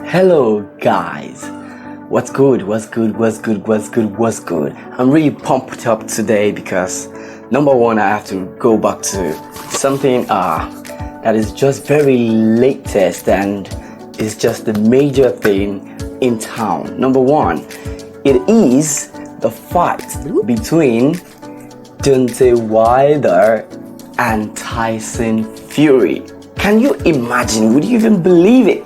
Hello guys, what's good? I'm really pumped up today because number one, I have to go back to something that is just very latest and is just the major thing in town. Number one, it is the fight between DEONTAY Wilders and Tyson Fury. Can you imagine? Would you even believe it?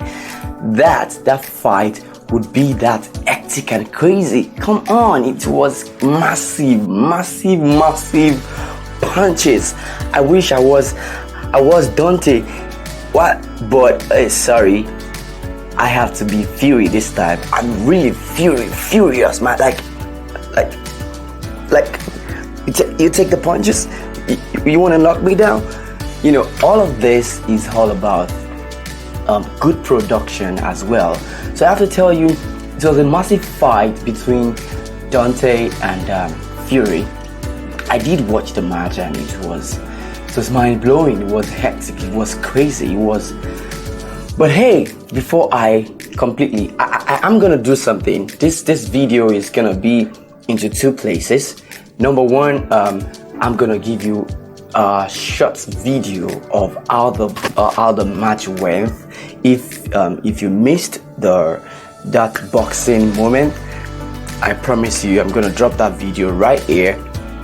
That fight would be that hectic and crazy. Come on, it was massive punches. I wish I was DEONTAY. What? But sorry, I have to be Fury this time. I'm really furious, man. Like you take the punches. You want to knock me down? You know, all of this is all about good production as well. So I have to tell you, it was a massive fight between DEONTAY and Fury. I did watch the match and it was mind-blowing. It was hectic. It was crazy. But hey, before I'm gonna do something. This video is gonna be into two places. Number one, I'm gonna give you a short video of how the match went. If you missed that boxing moment, I promise you I'm gonna drop that video right here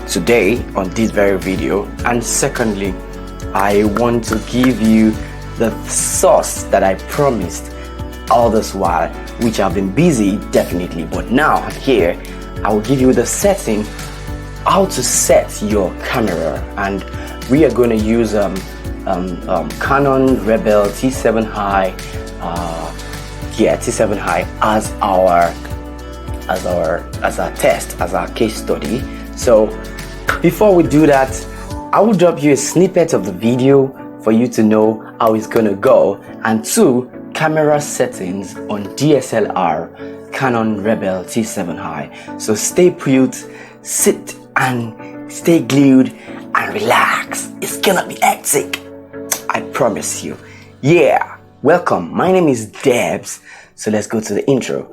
today on this very video. And secondly, I want to give you the sauce that I promised all this while, which I've been busy definitely, but now I'm here. I will give you the setting, how to set your camera, and we are going to use Canon Rebel T7i, T7i as our test, as our case study. So before we do that, I will drop you a snippet of the video for you to know how it's gonna go, and two camera settings on DSLR Canon Rebel T7i. So stay put, sit and stay glued and relax. It's gonna be hectic, I promise you. Yeah, welcome. My name is Debs. So let's go to the intro.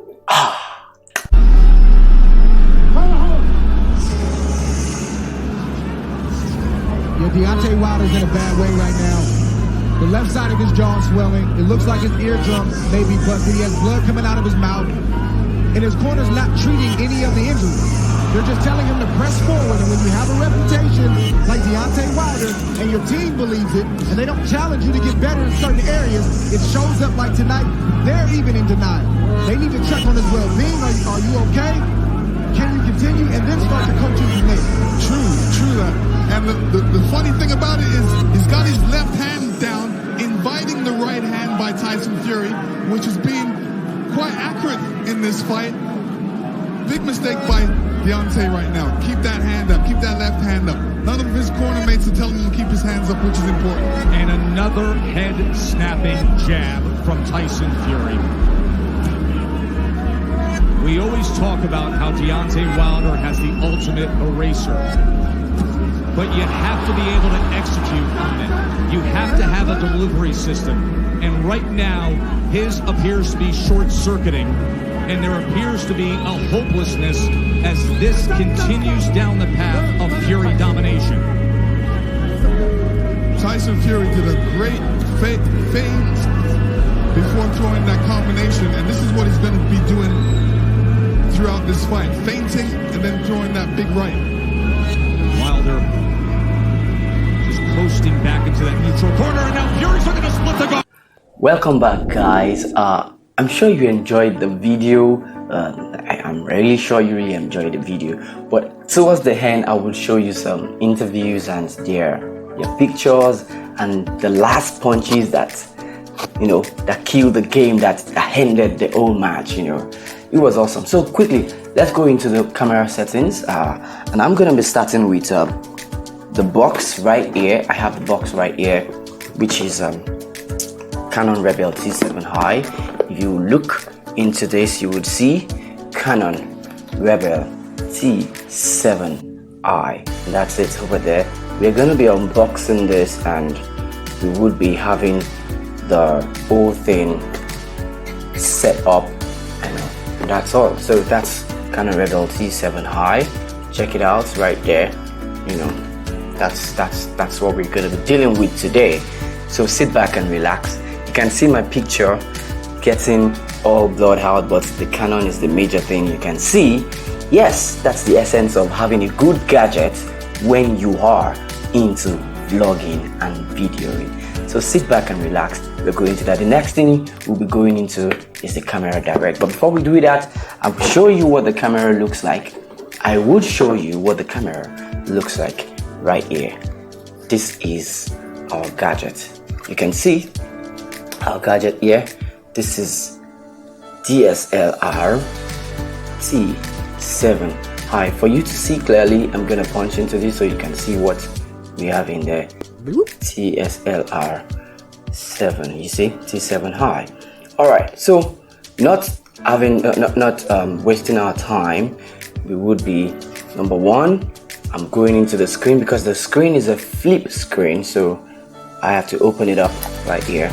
Yeah, Deontay Wilders in a bad way right now. The left side of his jaw is swelling. It looks like his eardrum may be busted. He has blood coming out of his mouth. And his corner's not treating any of the injuries. They're just telling him to press forward. And when you have a reputation like Deontay Wilders and your team believes it, and they don't challenge you to get better in certain areas, it shows up like tonight. They're even in denial. They need to check on his well-being. Are you okay? Can you continue? And then start to coach you from there. True. And the funny thing about it is he's got his left hand down, inviting the right hand by Tyson Fury, which is being quite accurate in this fight. Big mistake by Deontay right now. Keep that hand up. Keep that left hand up. None of his corner mates are telling him to keep his hands up, which is important. And another head-snapping jab from Tyson Fury. We always talk about how Deontay Wilder has the ultimate eraser. But you have to be able to execute on it. You have to have a delivery system. And right now, his appears to be short-circuiting. And there appears to be a hopelessness as this continues down the path of Fury domination. Tyson Fury did a great feint before throwing that combination. And this is what he's going to be doing throughout this fight. Feinting and then throwing that big right. Wilder just coasting back into that neutral corner, and now Fury's looking to split the guard. Welcome back, guys. I'm sure you enjoyed the video. I'm really sure you really enjoyed the video. But towards the end, I will show you some interviews and their pictures and the last punches that killed the game, that ended the whole match. It was awesome. So quickly, let's go into the camera settings, and I'm gonna be starting with the box right here. I have the box right here, which is Canon Rebel T7i. If you look into this, you would see Canon Rebel T7i. And that's it over there. We're gonna be unboxing this, and we would be having the whole thing set up, and that's all. So that's Canon Rebel T7i. Check it out right there. That's what we're gonna be dealing with today. So sit back and relax. You can see my picture getting all blurred out, but the Canon is the major thing you can see. Yes, that's the essence of having a good gadget when you are into vlogging and videoing. So sit back and relax. We're going to that. The next thing we'll be going into is the camera direct. But before we do that, I will show you what the camera looks like. I would show you what the camera looks like right here. This is our gadget. You can see our gadget here. This is DSLR T7i. For you to see clearly, I'm gonna punch into this so you can see what we have in there. TSLR 7. You see, T7i. All right. So, not wasting our time, we would be number one. I'm going into the screen because the screen is a flip screen, so I have to open it up right here.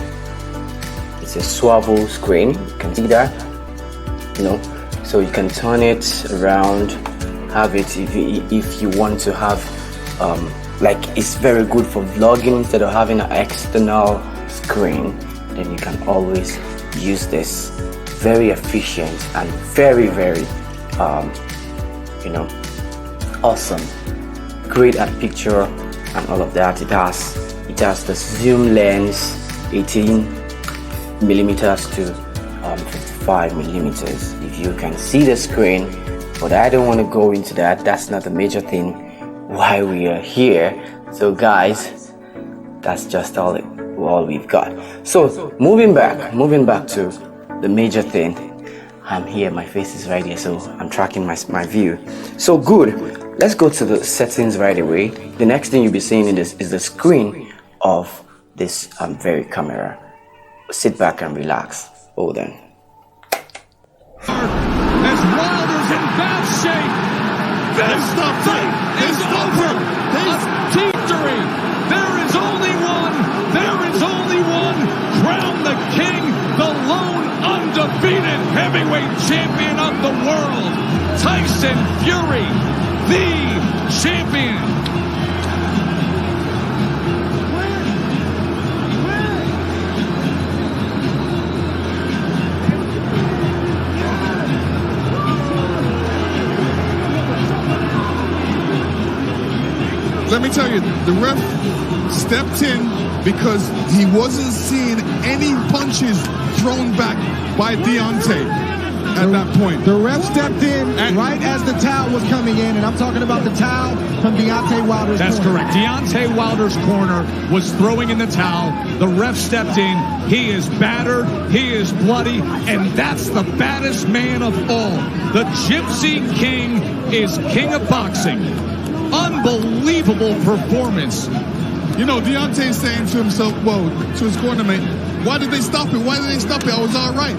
It's a swivel screen. You can see that. So you can turn it around, have it if you want to have like, it's very good for vlogging. Instead of having an external screen, then you can always use this. Very efficient and very awesome. Great at picture and all of that. It has the zoom lens 18mm to 55mm. If you can see the screen, but I don't want to go into that. That's not the major thing why we are here. So guys, that's just all we've got. So moving back to the major thing. I'm here, my face is right here, so I'm tracking my view. So good. Let's go to the settings right away. The next thing you'll be seeing in this is the screen of this very camera. Sit back and relax. Hold on. As Wilder's in bad shape. This fight is over. A victory. There is only one. There is only one. Crown the king, the lone undefeated heavyweight champion of the world. Tyson Fury, the champion. Let me tell you, the ref stepped in because he wasn't seeing any punches thrown back by Deontay at that point. The ref stepped in right as the towel was coming in, and I'm talking about the towel from Deontay Wilders' That's corner. correct. Deontay Wilders' corner was throwing in the towel. The ref stepped in. He is battered. He is bloody. And that's the baddest man of all. The Gypsy King is king of boxing. Unbelievable performance. Deontay's saying to himself, to his cornermate, why did they stop it? Why did they stop it? I was all right.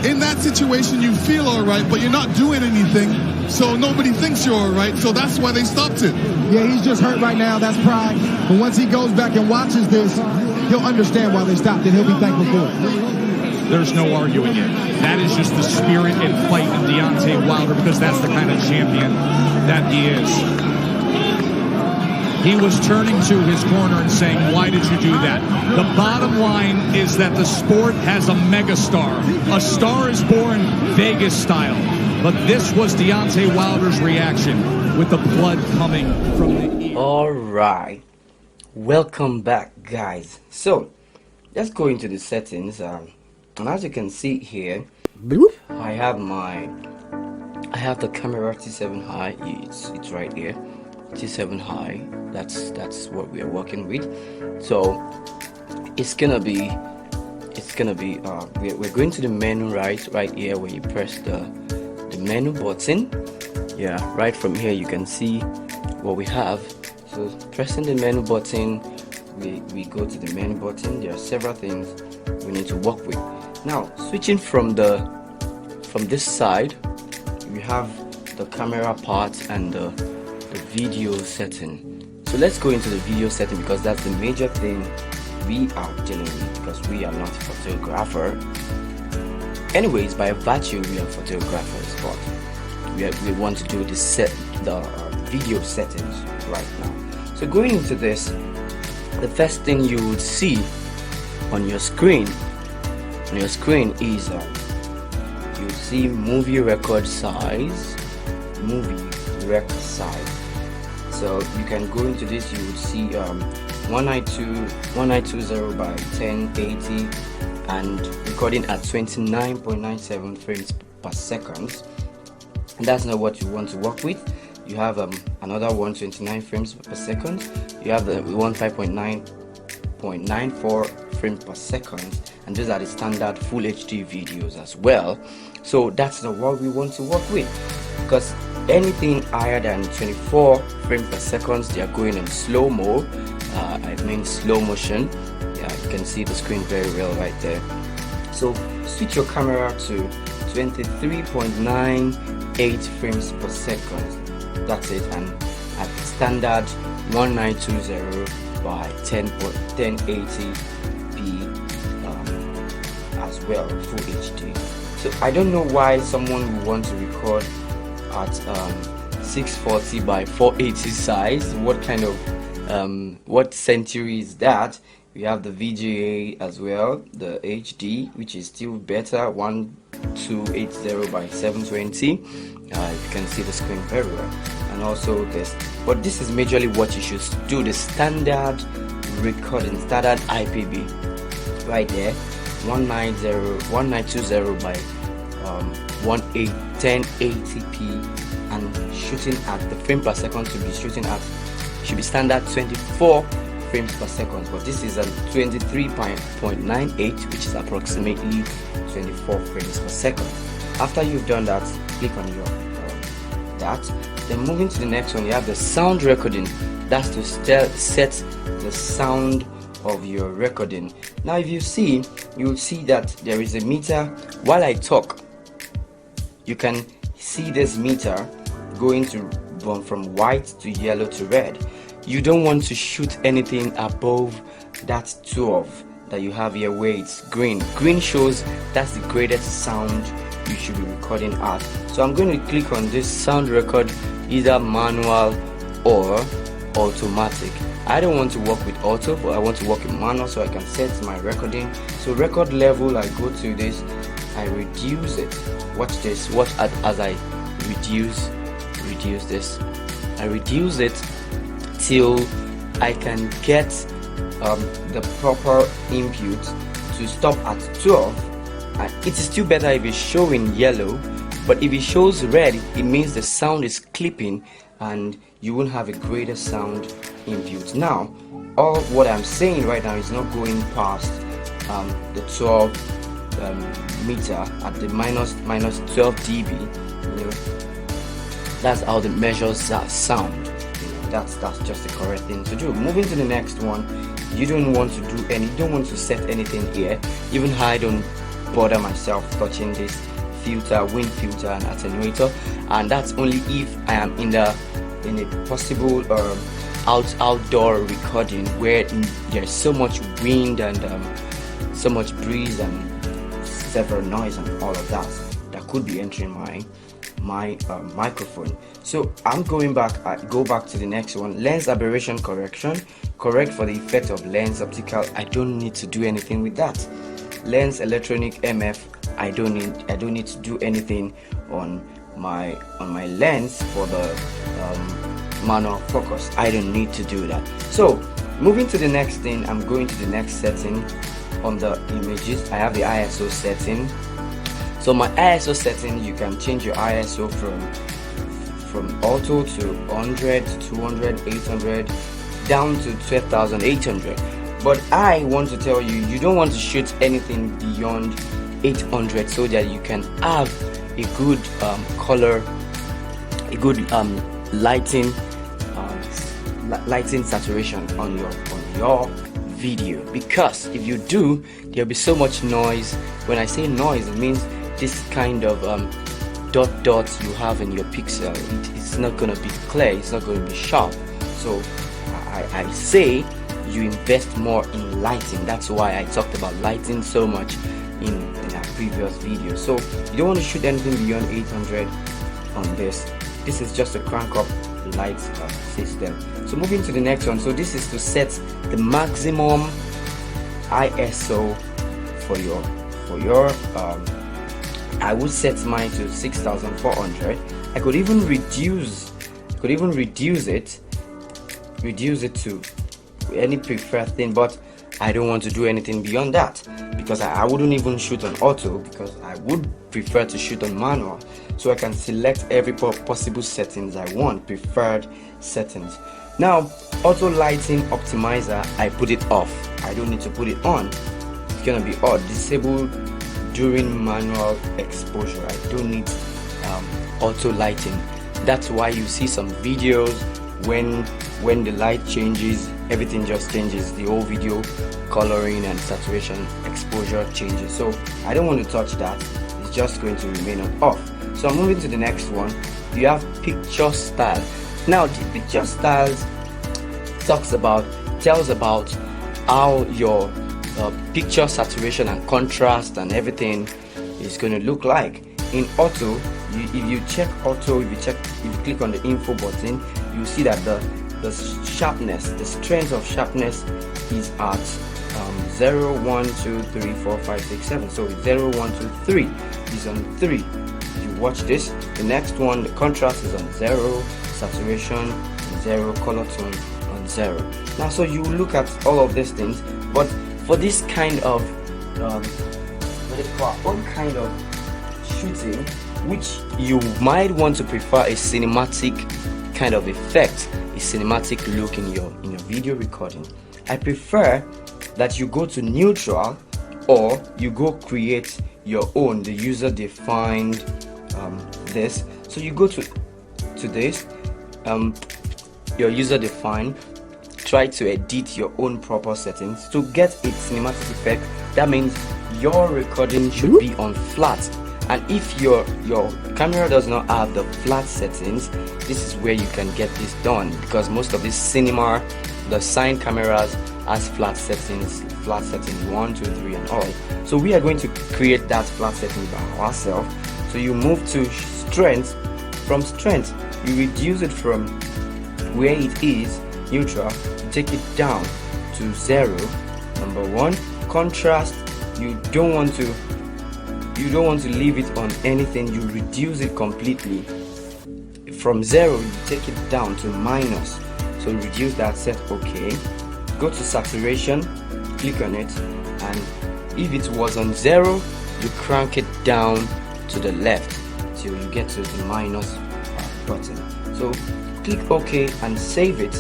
In that situation, you feel all right, but you're not doing anything, so nobody thinks you're all right, so that's why they stopped it. Yeah, he's just hurt right now. That's pride. But once he goes back and watches this, he'll understand why they stopped it. He'll be thankful for it. There's no arguing it. That is just the spirit and fight in Deontay Wilder, because that's the kind of champion that he is. He was turning to his corner and saying, why did you do that? The bottom line is that the sport has a megastar. A star is born Vegas style. But this was Deontay Wilder's reaction with the blood coming from the ear. All right. Welcome back, guys. So, let's go into the settings. And as you can see here, I have the camera T7i. It's right here. T7i. That's what we are working with. So it's gonna be we're going to the menu right here. When you press the menu button, right from here you can see what we have. So pressing the menu button, we go to the menu button. There are several things we need to work with. Now switching from this side, we have the camera part and the video setting. So let's go into the video setting, because that's the major thing we are dealing with, because we are not a photographer. anyways, by virtue we are photographers, but we want to do the video settings right now. So going into this, the first thing you would see on your screen is you see movie record size. So you can go into this, you would see 1920 by 1080 and recording at 29.97 frames per second. And that's not what you want to work with. You have another 129 frames per second. You have the 15.94 frames per second, and those are the standard full HD videos as well. So that's not what we want to work with, because anything higher than 24 frames per second, they are going in slow-mo. I mean slow motion. Yeah, you can see the screen very well right there. So switch your camera to 23.98 frames per second. That's it, and at standard 1920 by 1080p as well, full HD. So I don't know why someone would want to record at 640 by 480 size. What kind of what century is that? We have the VGA as well, the HD, which is still better, 1280 by 720. You can see the screen very well, and also this. But this is majorly what you should do: the standard recording, standard IPB, right there, 1920 by 1080p, and shooting at the frame per second should be standard 24 frames per second, but this is a 23.98, which is approximately 24 frames per second. After you've done that, click on your that. Then moving to the next one, you have the sound recording. That's to set the sound of your recording. Now if you see, you will see that there is a meter. While I talk, you can see this meter going from white to yellow to red. You don't want to shoot anything above that 12 that you have here where it's green. Green shows that's the greatest sound you should be recording at. So I'm going to click on this sound record, either manual or automatic. I don't want to work with auto, but I want to work in manual, so I can set my recording. So record level, I go to this, I reduce it. Watch this, as I reduce this. I reduce it till I can get the proper input to stop at 12. It is still better if it's showing yellow, but if it shows red, it means the sound is clipping and you won't have a greater sound input. Now, all what I'm saying right now is not going past the 12 meter at the minus 12 dB. You know, that's how the measures sound. That's just the correct thing to do. Moving to the next one, you don't want to set anything here. Even I don't bother myself touching this filter, wind filter and attenuator, and that's only if I am in a possible outdoor recording where there's so much wind and so much breeze and several noise and all of that could be entering my microphone. So I'm going back. I go back to the next one. Lens aberration correction. Correct for the effect of lens optical. I don't need to do anything with that. Lens electronic MF. I don't need to do anything on my lens for the manual focus. I don't need to do that. So moving to the next thing, I'm going to the next setting on the images. I have the ISO setting. So my ISO setting, you can change your ISO from auto to 100, 200, 800, down to 12,800. But I want to tell you, you don't want to shoot anything beyond 800 so that you can have a good color, a good lighting saturation on your video. Because if you do, there'll be so much noise. When I say noise, it means this kind of dots you have in your pixel, it's not going to be clear, it's not going to be sharp. So I say you invest more in lighting. That's why I talked about lighting so much in our previous video. So you don't want to shoot anything beyond 800 on this. This is just a crank up light system. So moving to the next one. So this is to set the maximum ISO for your I would set mine to 6400. I could even reduce it to any preferred thing, but I don't want to do anything beyond that, because I wouldn't even shoot on auto, because I would prefer to shoot on manual, so I can select every possible settings I want, preferred settings. Now auto lighting optimizer, I put it off. I don't need to put it on. It's gonna be odd. Disabled during manual exposure. I don't need auto lighting. That's why you see some videos when the light changes, everything just changes. The whole video coloring and saturation exposure changes. So I don't want to touch that. It's just going to remain on off. So I'm moving to the next one. You have picture style. Now the picture styles tells about how your picture saturation and contrast and everything is going to look like. In auto, if you check auto, if you click on the info button, you see that the sharpness, the strength of sharpness is at 0, 1, 2, 3, 4, 5, 6, 7. So 0, 1, 2, 3 is on 3. If you watch this, the next one, the contrast is on 0, saturation on 0, color tone on 0. Now, so you look at all of these things, but for this kind of kind of shooting, which you might want to prefer a cinematic kind of effect, a cinematic look in your video recording, I prefer that you go to neutral, or you go create your own, the user defined this. So you go to this, your user defined, try to edit your own proper settings to get a cinematic effect. That means your recording should be on flat, and if your camera does not have the flat settings, this is where you can get this done, because most of these cinema, the Sine cameras, has flat settings 1, 2, 3 and all. So we are going to create that flat setting by ourselves. So you move to strength. From strength, you reduce it from where it is neutral, you take it down to 0. Number 1. Contrast, you don't want to leave it on anything. You reduce it completely. From 0, you take it down to minus. So reduce that, set OK. Go to saturation, click on it, and if it was on 0, you crank it down to the left till you get to the minus button. So click OK and save it.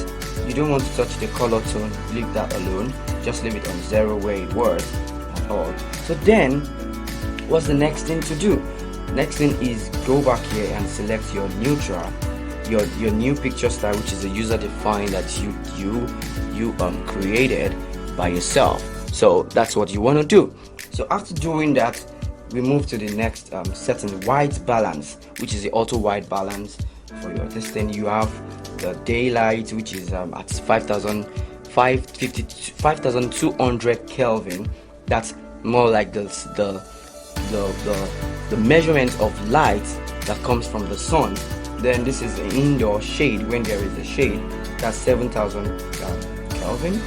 You don't want to touch the color tone, leave that alone. Just leave it on 0 where it was at all. So then, what's the next thing to do? Next thing is go back here and select your neutral, your new picture style, which is a user defined that you created by yourself. So that's what you want to do. So after doing that, we move to the next setting, white balance, which is the auto white balance for your this thing. You have the daylight, which is at 5200 Kelvin. That's more like the measurement of light that comes from the sun. Then this is an indoor shade, when there is a shade, that's 7000 Kelvin.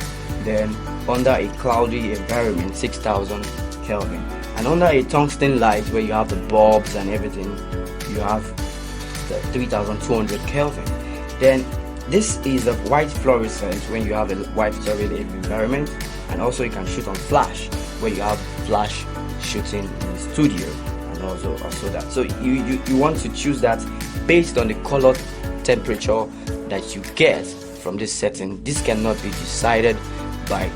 Then under a cloudy environment, 6000 Kelvin. And under a tungsten light where you have the bulbs and everything, you have the 3200 Kelvin. Then this is a white fluorescent when you have a white fluorescent environment, and also you can shoot on flash where you have flash shooting in the studio, and also that. So you want to choose that based on the color temperature that you get from this setting. This cannot be decided by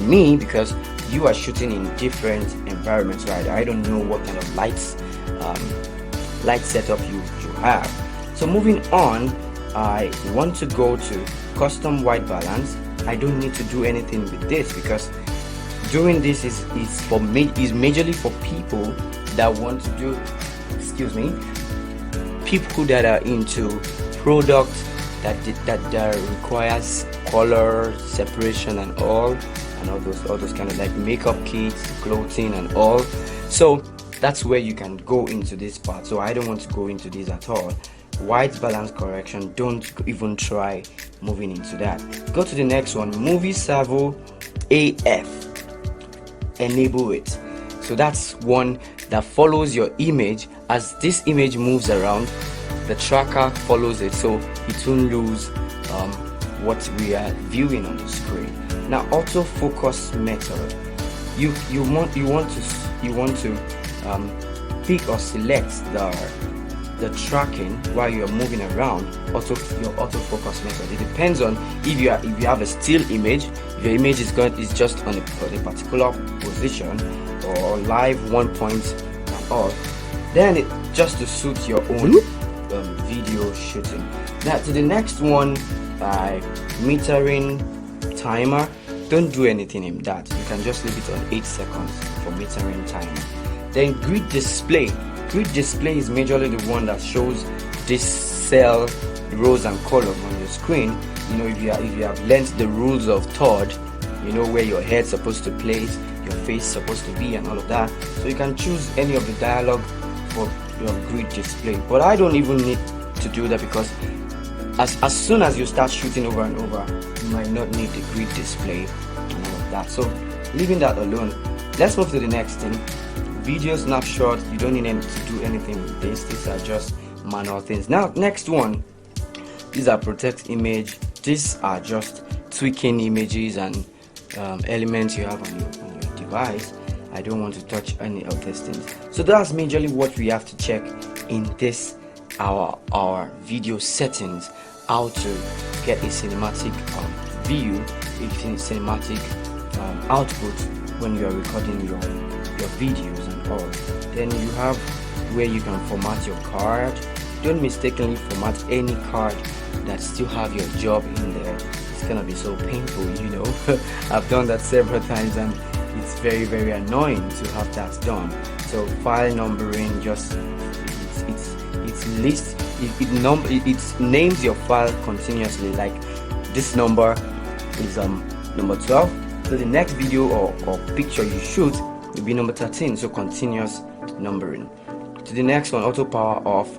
me, because you are shooting in different environments, right? I don't know what kind of light setup you have. So moving on, I want to go to custom white balance. I don't need to do anything with this, because doing this is majorly for people that want to do, people that are into products that requires color separation and all those kind of like makeup kits, clothing and all. So that's where you can go into this part. So I don't want to go into this at all. White balance correction, don't even try moving into that. Go to the next one, movie servo AF, enable it. So that's one that follows your image. As this image moves around, the tracker follows it, so it won't lose what we are viewing on the screen. Now, autofocus method, you want to pick or select the tracking while you are moving around. Your autofocus method, it depends on if you have a still image, if your image is just on a particular position or live 1 point and all, then it just to suit your own video shooting. Now to the next one, metering timer, don't do anything in that. You can just leave it on 8 seconds for metering timer. Then grid display. Grid display is majorly the one that shows this cell, rows and column on your screen. You know, if you have learnt the rules of third, you know where your head's supposed to place, your face supposed to be, and all of that. So you can choose any of the dialogue for your grid display. But I don't even need to do that, because as soon as you start shooting over and over, you might not need the grid display and all of that. So leaving that alone, let's move to the next thing. Video snapshot, you don't need to do anything with this. These are just manual things. Now, next one, these are protect image. These are just tweaking images and elements you have on your device. I don't want to touch any of these things. So that's majorly what we have to check in this our video settings, how to get a cinematic view, a cinematic output when you are recording your videos and all. Then you have where you can format your card. Don't mistakenly format any card that still have your job in there. It's gonna be so painful, you know. I've done that several times and it's very, very annoying to have that done. So file numbering, just it names your file continuously. Like this number is number 12, so the next video or picture you shoot will be number 13. So continuous numbering. To the next one, auto power off.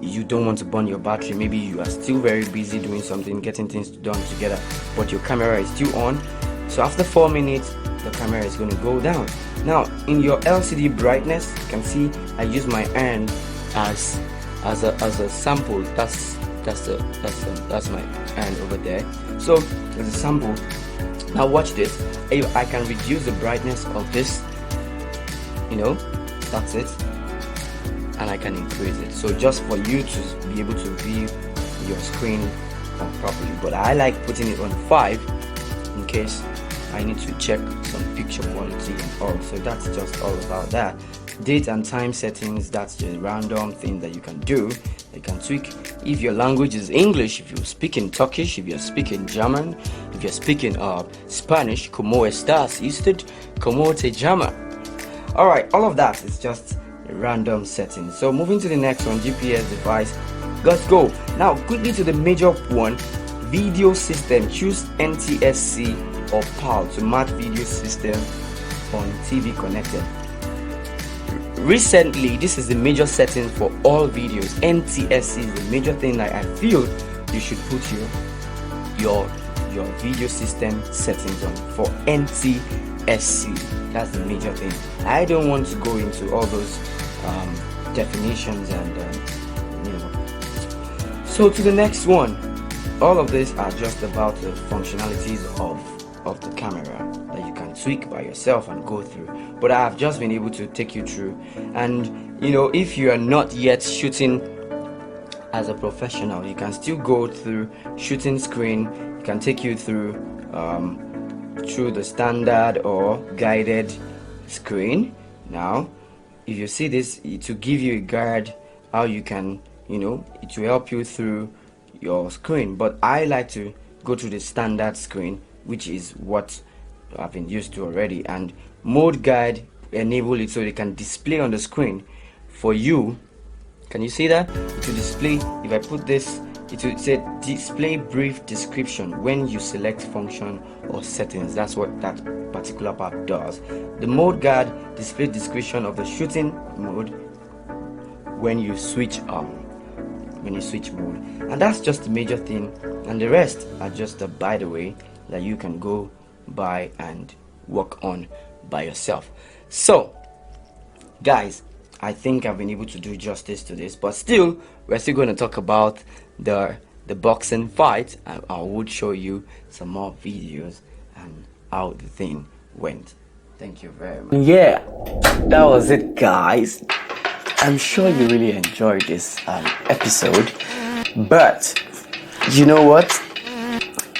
You don't want to burn your battery. Maybe you are still very busy doing something, getting things done together, but your camera is still on. So after 4 minutes, the camera is going to go down. Now in your LCD brightness, you can see I use my hand as a sample. That's my hand over there. So as a sample. Now watch this. I can reduce the brightness of this, you know, that's it, and I can increase it. So just for you to be able to view your screen properly. But I like putting it on 5 in case I need to check some picture quality and all. So that's just all about that. Date and time settings, that's just a random thing that you can do. You can tweak. If your language is English, if you're speaking Turkish, if you're speaking German, if you're speaking Spanish, como estás usted, como te llama. Alright, all of that is just a random setting. So moving to the next one, GPS device. Let's go. Now quickly to the major one, video system. Choose NTSC or PAL to match video system on TV connected. Recently, this is the major setting for all videos. NTSC is the major thing that I feel you should put your video system settings on for NTSC. That's the major thing. I don't want to go into all those definitions and you know. So to the next one, all of these are just about the functionalities of the camera that you can tweak by yourself and go through. But I have just been able to take you through. And you know, if you are not yet shooting as a professional, you can still go through shooting screen. It can take you through the standard or guided screen. Now if you see this, it will give you a guide how you can, you know, it will help you through your screen. But I like to go to the standard screen, which is what I've been used to already. And mode guide, enable it so it can display on the screen for you. Can you see that? It will display. If I put this it will say display brief description when you select function or settings. That's what that particular part does. The mode guard display description of the shooting mode when you switch mode, and that's just the major thing, and the rest are just a by the way that you can go by and work on by yourself. So guys, I think I've been able to do justice to this, but still we're still going to talk about the boxing fight. I would show you some more videos and how the thing went. Thank you very much. Yeah, that was it, guys. I'm sure you really enjoyed this episode, but you know what,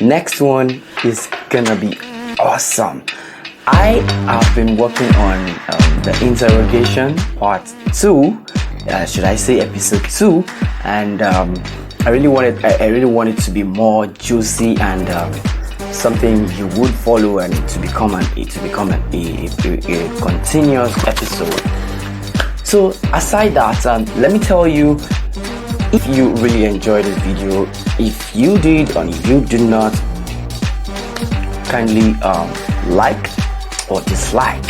next one is gonna be awesome. I have been working on the interrogation part 2, should I say episode 2, and I really wanted it to be more juicy and something you would follow, and to become a continuous episode. So aside that, let me tell you, if you really enjoyed this video, if you did or if you did not, kindly like or dislike,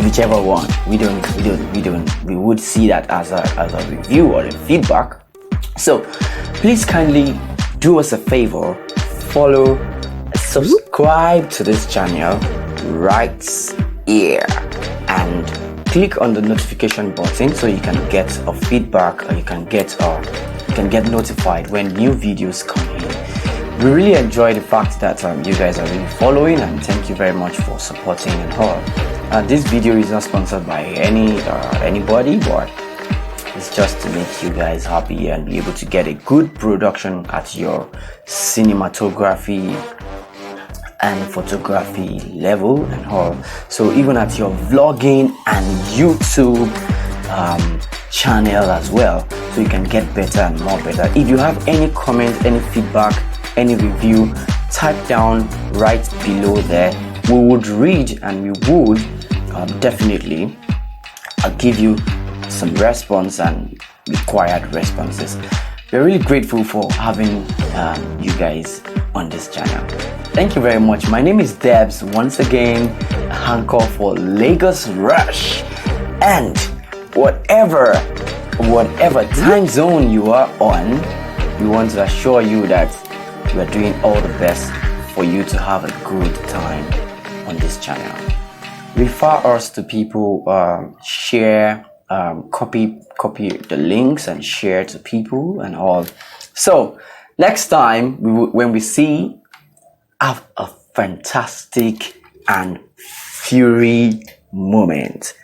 whichever one. We would see that as a review or a feedback. So please kindly do us a favor, follow, subscribe to this channel right here, and click on the notification button so you can get a feedback, or you can get notified when new videos come in. We really enjoy the fact that you guys are really following, and thank you very much for supporting and all. This video is not sponsored by anybody, but it's just to make you guys happy and be able to get a good production at your cinematography and photography level and all. So even at your vlogging and YouTube channel as well, so you can get better and more better. If you have any comment, any feedback, any review, type down right below there. We would read and we would definitely give you some response and required responses. We're really grateful for having you guys on this channel. Thank you very much. My name is Debs, once again anchor for LagosRush, and whatever time zone you are on, we want to assure you that we are doing all the best for you to have a good time on this channel. Refer us to people, share, copy the links and share to people and all. So next time when we see, have a fantastic and fury moment.